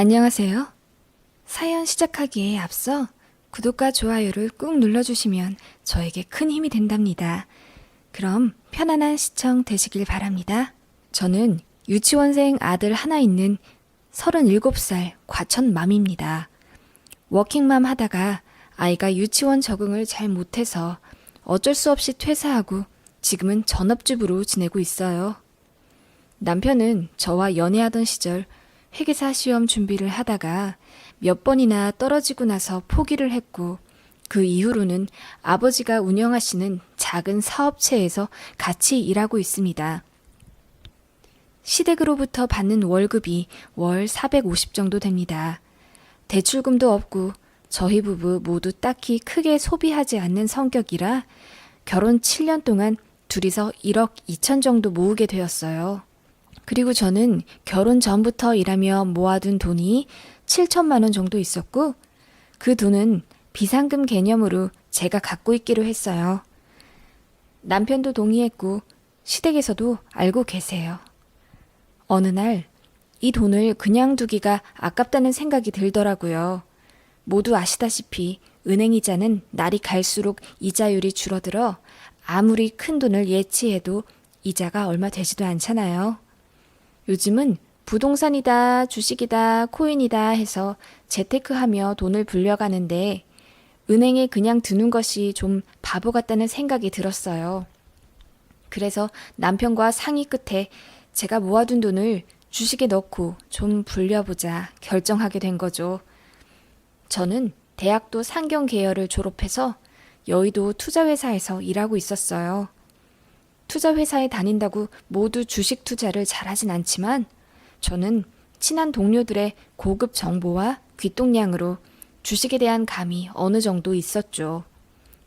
안녕하세요. 사연 시작하기에 앞서 구독과 좋아요를 꾹 눌러주시면 저에게 큰 힘이 된답니다. 그럼 편안한 시청 되시길 바랍니다. 저는 유치원생 아들 하나 있는 37살 과천맘입니다. 워킹맘 하다가 아이가 유치원 적응을 잘 못해서 어쩔 수 없이 퇴사하고 지금은 전업주부로 지내고 있어요. 남편은 저와 연애하던 시절 회계사 시험 준비를 하다가 몇 번이나 떨어지고 나서 포기를 했고 그 이후로는 아버지가 운영하시는 작은 사업체에서 같이 일하고 있습니다. 시댁으로부터 받는 월급이 월 450 정도 됩니다. 대출금도 없고 저희 부부 모두 딱히 크게 소비하지 않는 성격이라 결혼 7년 동안 둘이서 1억 2천 정도 모으게 되었어요. 그리고 저는 결혼 전부터 일하며 모아둔 돈이 7천만 원 정도 있었고 그 돈은 비상금 개념으로 제가 갖고 있기로 했어요. 남편도 동의했고 시댁에서도 알고 계세요. 어느 날 이 돈을 그냥 두기가 아깝다는 생각이 들더라고요. 모두 아시다시피 은행 이자는 날이 갈수록 이자율이 줄어들어 아무리 큰 돈을 예치해도 이자가 얼마 되지도 않잖아요. 요즘은 부동산이다, 주식이다, 코인이다 해서 재테크하며 돈을 불려가는데 은행에 그냥 두는 것이 좀 바보 같다는 생각이 들었어요. 그래서 남편과 상의 끝에 제가 모아둔 돈을 주식에 넣고 좀 불려보자 결정하게 된 거죠. 저는 대학도 상경 계열을 졸업해서 여의도 투자회사에서 일하고 있었어요. 투자회사에 다닌다고 모두 주식 투자를 잘하진 않지만 저는 친한 동료들의 고급 정보와 귓동량으로 주식에 대한 감이 어느 정도 있었죠.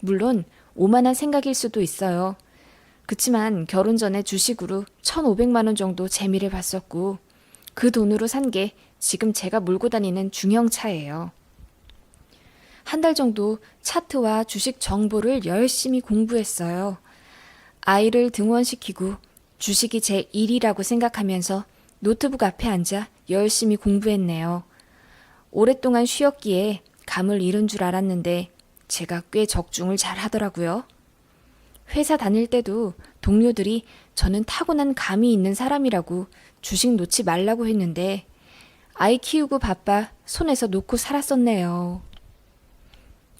물론 오만한 생각일 수도 있어요. 그치만 결혼 전에 주식으로 1,500만 원 정도 재미를 봤었고 그 돈으로 산 게 지금 제가 몰고 다니는 중형차예요. 한 달 정도 차트와 주식 정보를 열심히 공부했어요. 아이를 등원시키고 주식이 제 일이라고 생각하면서 노트북 앞에 앉아 열심히 공부했네요. 오랫동안 쉬었기에 감을 잃은 줄 알았는데 제가 꽤 적중을 잘 하더라고요. 회사 다닐 때도 동료들이 저는 타고난 감이 있는 사람이라고 주식 놓지 말라고 했는데 아이 키우고 바빠 손에서 놓고 살았었네요.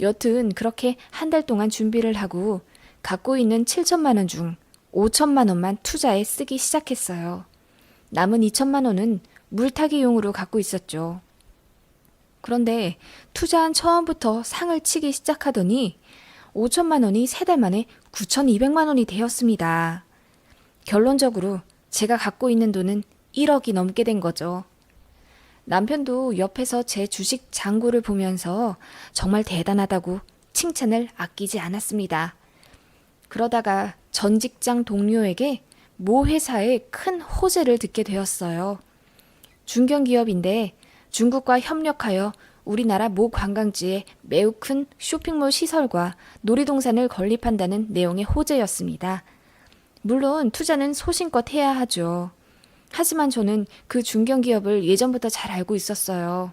여튼 그렇게 한 달 동안 준비를 하고 갖고 있는 7천만 원 중 5천만 원만 투자에 쓰기 시작했어요. 남은 2천만 원은 물타기용으로 갖고 있었죠. 그런데 투자한 처음부터 상을 치기 시작하더니 5천만 원이 3달 만에 9,200만 원이 되었습니다. 결론적으로 제가 갖고 있는 돈은 1억이 넘게 된 거죠. 남편도 옆에서 제 주식 잔고를 보면서 정말 대단하다고 칭찬을 아끼지 않았습니다. 그러다가 전 직장 동료에게 모 회사의 큰 호재를 듣게 되었어요. 중견기업인데 중국과 협력하여 우리나라 모 관광지에 매우 큰 쇼핑몰 시설과 놀이동산을 건립한다는 내용의 호재였습니다. 물론 투자는 소신껏 해야 하죠. 하지만 저는 그 중견기업을 예전부터 잘 알고 있었어요.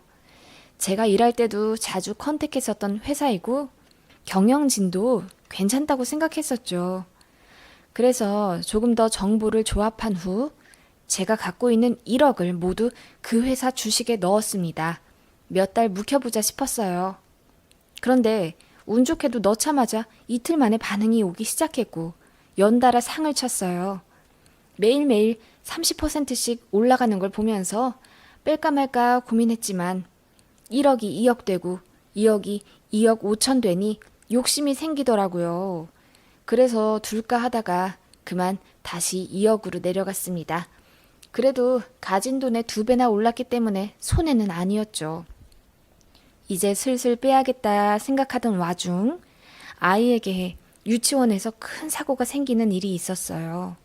제가 일할 때도 자주 컨택했었던 회사이고 경영진도 괜찮다고 생각했었죠. 그래서 조금 더 정보를 조합한 후 제가 갖고 있는 1억을 모두 그 회사 주식에 넣었습니다. 몇 달 묵혀보자 싶었어요. 그런데 운 좋게도 넣자마자 이틀 만에 반응이 오기 시작했고 연달아 상을 쳤어요. 매일매일 30%씩 올라가는 걸 보면서 뺄까 말까 고민했지만 1억이 2억 되고 2억이 2억 5천 되니 욕심이 생기더라고요. 그래서 둘까 하다가 그만 다시 2억으로 내려갔습니다. 그래도 가진 돈의 2배나 올랐기 때문에 손해는 아니었죠. 이제 슬슬 빼야겠다 생각하던 와중 아이에게 유치원에서 큰 사고가 생기는 일이 있었어요.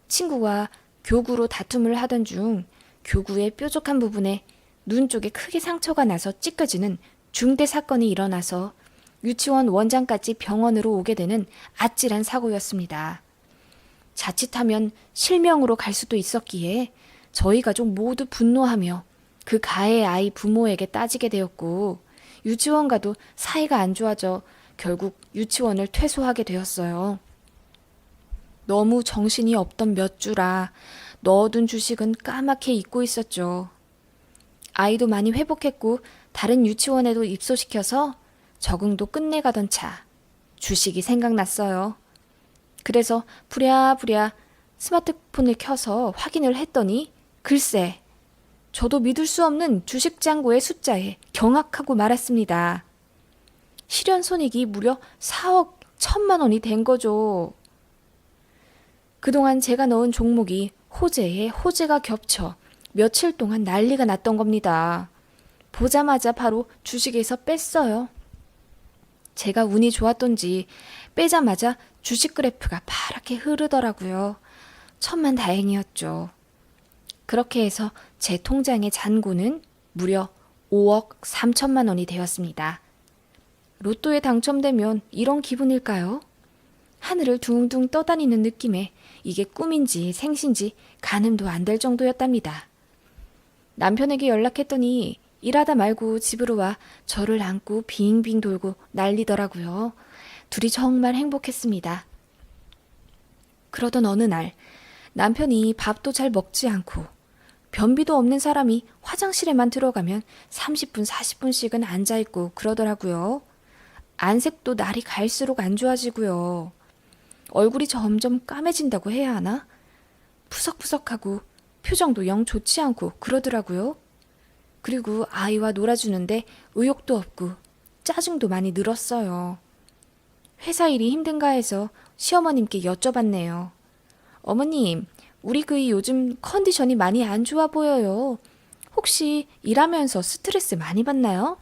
친구와 교구로 다툼을 하던 중 교구의 뾰족한 부분에 눈 쪽에 크게 상처가 나서 찢겨지는 중대 사건이 일어나서 유치원 원장까지 병원으로 오게 되는 아찔한 사고였습니다. 자칫하면 실명으로 갈 수도 있었기에 저희 가족 모두 분노하며 그 가해 아이 부모에게 따지게 되었고 유치원과도 사이가 안 좋아져 결국 유치원을 퇴소하게 되었어요. 너무 정신이 없던 몇 주라 넣어둔 주식은 까맣게 잊고 있었죠. 아이도 많이 회복했고 다른 유치원에도 입소시켜서 적응도 끝내가던 차 주식이 생각났어요. 그래서 부랴부랴 스마트폰을 켜서 확인을 했더니 글쎄 저도 믿을 수 없는 주식 잔고의 숫자에 경악하고 말았습니다. 실현 손익이 무려 4억 1천만 원이 된 거죠. 그동안 제가 넣은 종목이 호재에 호재가 겹쳐 며칠 동안 난리가 났던 겁니다. 보자마자 바로 주식에서 뺐어요. 제가 운이 좋았던지 빼자마자 주식 그래프가 파랗게 흐르더라고요. 천만다행이었죠. 그렇게 해서 제 통장의 잔고는 무려 5억 3천만 원이 되었습니다. 로또에 당첨되면 이런 기분일까요? 하늘을 둥둥 떠다니는 느낌에 이게 꿈인지 생신지 가늠도 안 될 정도였답니다. 남편에게 연락했더니 일하다 말고 집으로 와 저를 안고 빙빙 돌고 난리더라고요. 둘이 정말 행복했습니다. 그러던 어느 날 남편이 밥도 잘 먹지 않고 변비도 없는 사람이 화장실에만 들어가면 30분, 40분씩은 앉아있고 그러더라고요. 안색도 날이 갈수록 안 좋아지고요. 얼굴이 점점 까매진다고 해야 하나? 푸석푸석하고 표정도 영 좋지 않고 그러더라고요. 그리고 아이와 놀아주는데 의욕도 없고 짜증도 많이 늘었어요. 회사 일이 힘든가 해서 시어머님께 여쭤봤네요. 어머님, 우리 그이 요즘 컨디션이 많이 안 좋아 보여요. 혹시 일하면서 스트레스 많이 받나요?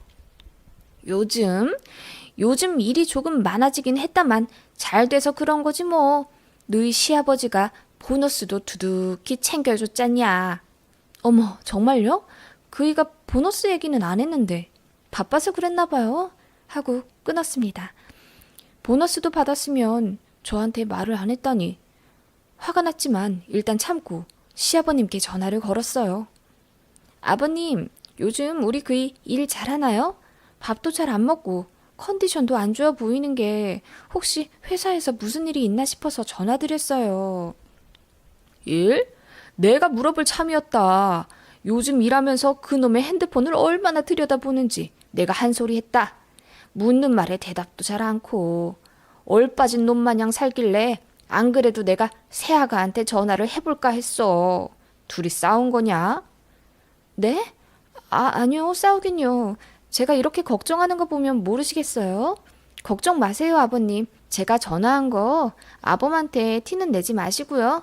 요즘 일이 조금 많아지긴 했다만 잘 돼서 그런 거지 뭐. 너희 시아버지가 보너스도 두둑히 챙겨줬잖냐. 어머, 정말요? 그이가 보너스 얘기는 안 했는데 바빠서 그랬나 봐요. 하고 끊었습니다. 보너스도 받았으면 저한테 말을 안 했다니. 화가 났지만 일단 참고 시아버님께 전화를 걸었어요. 아버님, 요즘 우리 그이 일 잘하나요? 밥도 잘 안 먹고 컨디션도 안 좋아 보이는 게 혹시 회사에서 무슨 일이 있나 싶어서 전화드렸어요. 일? 내가 물어볼 참이었다. 요즘 일하면서 그놈의 핸드폰을 얼마나 들여다보는지 내가 한 소리 했다. 묻는 말에 대답도 잘 않고 얼빠진 놈 마냥 살길래 안 그래도 내가 새아가한테 전화를 해볼까 했어. 둘이 싸운 거냐? 네? 아니요, 싸우긴요. 제가 이렇게 걱정하는 거 보면 모르시겠어요? 걱정 마세요, 아버님. 제가 전화한 거 아범한테 티는 내지 마시고요.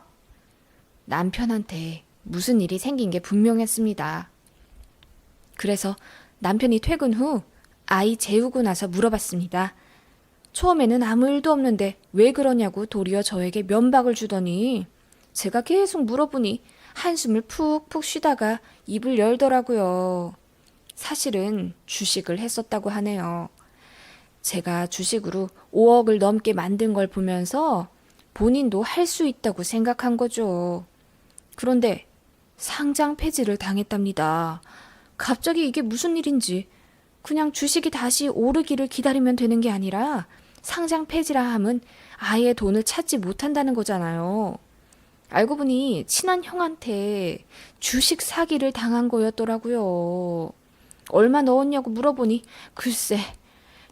남편한테 무슨 일이 생긴 게 분명했습니다. 그래서 남편이 퇴근 후 아이 재우고 나서 물어봤습니다. 처음에는 아무 일도 없는데 왜 그러냐고 도리어 저에게 면박을 주더니 제가 계속 물어보니 한숨을 푹푹 쉬다가 입을 열더라고요. 사실은 주식을 했었다고 하네요. 제가 주식으로 5억을 넘게 만든 걸 보면서 본인도 할 수 있다고 생각한 거죠. 그런데 상장 폐지를 당했답니다. 갑자기 이게 무슨 일인지 그냥 주식이 다시 오르기를 기다리면 되는 게 아니라 상장 폐지라 함은 아예 돈을 찾지 못한다는 거잖아요. 알고 보니 친한 형한테 주식 사기를 당한 거였더라고요. 얼마 넣었냐고 물어보니 글쎄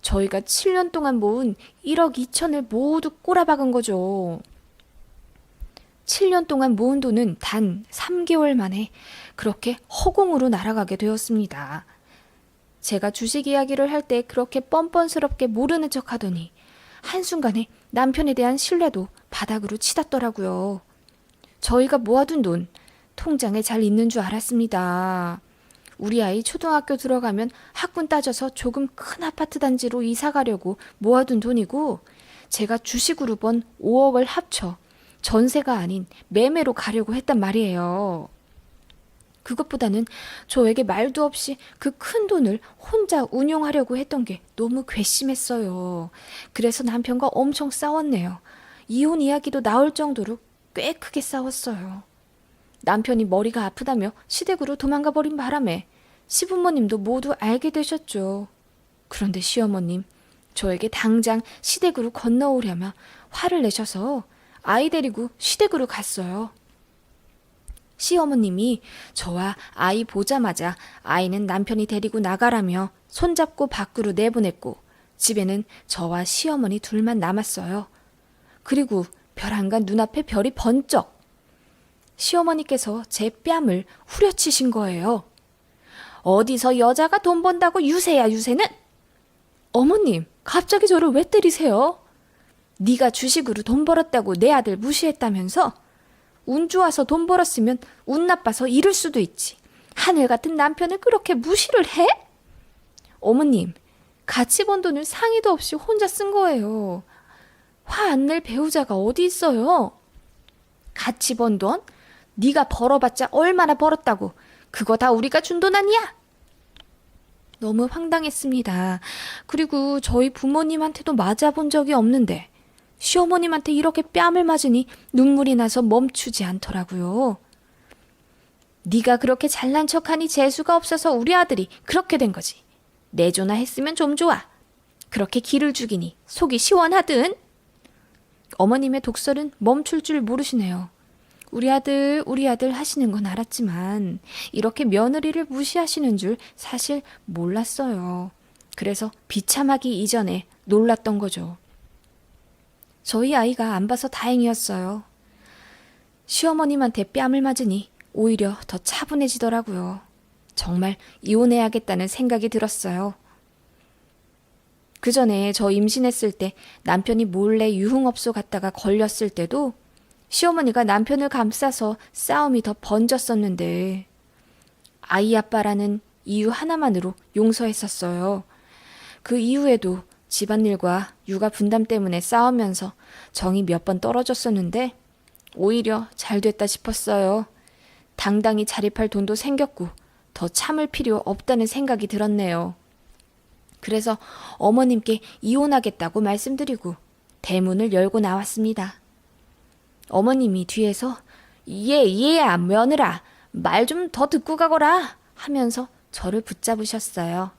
저희가 7년 동안 모은 1억 2천을 모두 꼬라박은 거죠. 7년 동안 모은 돈은 단 3개월 만에 그렇게 허공으로 날아가게 되었습니다. 제가 주식 이야기를 할 때 그렇게 뻔뻔스럽게 모르는 척 하더니 한순간에 남편에 대한 신뢰도 바닥으로 치닫더라고요. 저희가 모아둔 돈 통장에 잘 있는 줄 알았습니다. 우리 아이 초등학교 들어가면 학군 따져서 조금 큰 아파트 단지로 이사 가려고 모아둔 돈이고 제가 주식으로 번 5억을 합쳐 전세가 아닌 매매로 가려고 했단 말이에요. 그것보다는 저에게 말도 없이 그 큰 돈을 혼자 운용하려고 했던 게 너무 괘씸했어요. 그래서 남편과 엄청 싸웠네요. 이혼 이야기도 나올 정도로 꽤 크게 싸웠어요. 남편이 머리가 아프다며 시댁으로 도망가 버린 바람에 시부모님도 모두 알게 되셨죠. 그런데 시어머님, 저에게 당장 시댁으로 건너오려며 화를 내셔서 아이 데리고 시댁으로 갔어요. 시어머님이 저와 아이 보자마자 아이는 남편이 데리고 나가라며 손잡고 밖으로 내보냈고 집에는 저와 시어머니 둘만 남았어요. 그리고 벼랑간 눈앞에 별이 번쩍. 시어머니께서 제 뺨을 후려치신 거예요. 어디서 여자가 돈 번다고 유세야 유세는? 어머님, 갑자기 저를 왜 때리세요? 네가 주식으로 돈 벌었다고 내 아들 무시했다면서? 운 좋아서 돈 벌었으면 운 나빠서 잃을 수도 있지. 하늘 같은 남편을 그렇게 무시를 해? 어머님, 같이 번 돈을 상의도 없이 혼자 쓴 거예요. 화 안 낼 배우자가 어디 있어요? 같이 번 돈? 네가 벌어봤자 얼마나 벌었다고. 그거 다 우리가 준 돈 아니야? 너무 황당했습니다. 그리고 저희 부모님한테도 맞아본 적이 없는데 시어머님한테 이렇게 뺨을 맞으니 눈물이 나서 멈추지 않더라고요. 네가 그렇게 잘난 척하니 재수가 없어서 우리 아들이 그렇게 된 거지. 내조나 했으면 좀 좋아. 그렇게 기를 죽이니 속이 시원하든. 어머님의 독설은 멈출 줄 모르시네요. 우리 아들 하시는 건 알았지만 이렇게 며느리를 무시하시는 줄 사실 몰랐어요. 그래서 비참하기 이전에 놀랐던 거죠. 저희 아이가 안 봐서 다행이었어요. 시어머님한테 뺨을 맞으니 오히려 더 차분해지더라고요. 정말 이혼해야겠다는 생각이 들었어요. 그 전에 저 임신했을 때 남편이 몰래 유흥업소 갔다가 걸렸을 때도 시어머니가 남편을 감싸서 싸움이 더 번졌었는데 아이 아빠라는 이유 하나만으로 용서했었어요. 그 이후에도 집안일과 육아 분담 때문에 싸우면서 정이 몇 번 떨어졌었는데 오히려 잘 됐다 싶었어요. 당당히 자립할 돈도 생겼고 더 참을 필요 없다는 생각이 들었네요. 그래서 어머님께 이혼하겠다고 말씀드리고 대문을 열고 나왔습니다. 어머님이 뒤에서 얘야 며느라 말 좀 더 듣고 가거라 하면서 저를 붙잡으셨어요.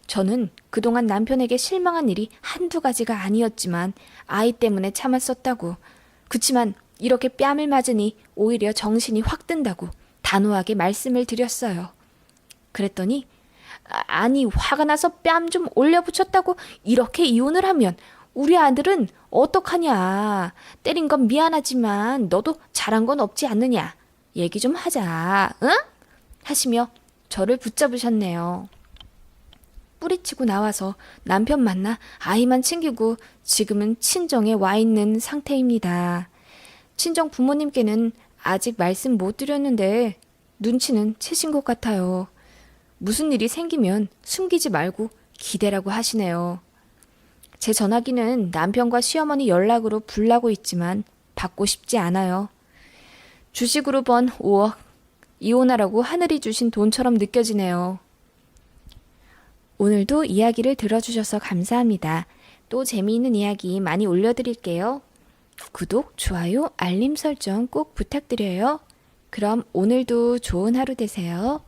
저는 그동안 남편에게 실망한 일이 한두 가지가 아니었지만 아이 때문에 참았었다고. 그치만 이렇게 뺨을 맞으니 오히려 정신이 확 든다고 단호하게 말씀을 드렸어요. 그랬더니 아니 화가 나서 뺨 좀 올려붙였다고 이렇게 이혼을 하면 우리 아들은 어떡하냐. 때린 건 미안하지만 너도 잘한 건 없지 않느냐. 얘기 좀 하자. 응? 하시며 저를 붙잡으셨네요. 뿌리치고 나와서 남편 만나 아이만 챙기고 지금은 친정에 와 있는 상태입니다. 친정 부모님께는 아직 말씀 못 드렸는데 눈치는 채신 것 같아요. 무슨 일이 생기면 숨기지 말고 기대라고 하시네요. 제 전화기는 남편과 시어머니 연락으로 불나고 있지만 받고 싶지 않아요. 주식으로 번 5억, 이혼하라고 하늘이 주신 돈처럼 느껴지네요. 오늘도 이야기를 들어주셔서 감사합니다. 또 재미있는 이야기 많이 올려드릴게요. 구독, 좋아요, 알림 설정 꼭 부탁드려요. 그럼 오늘도 좋은 하루 되세요.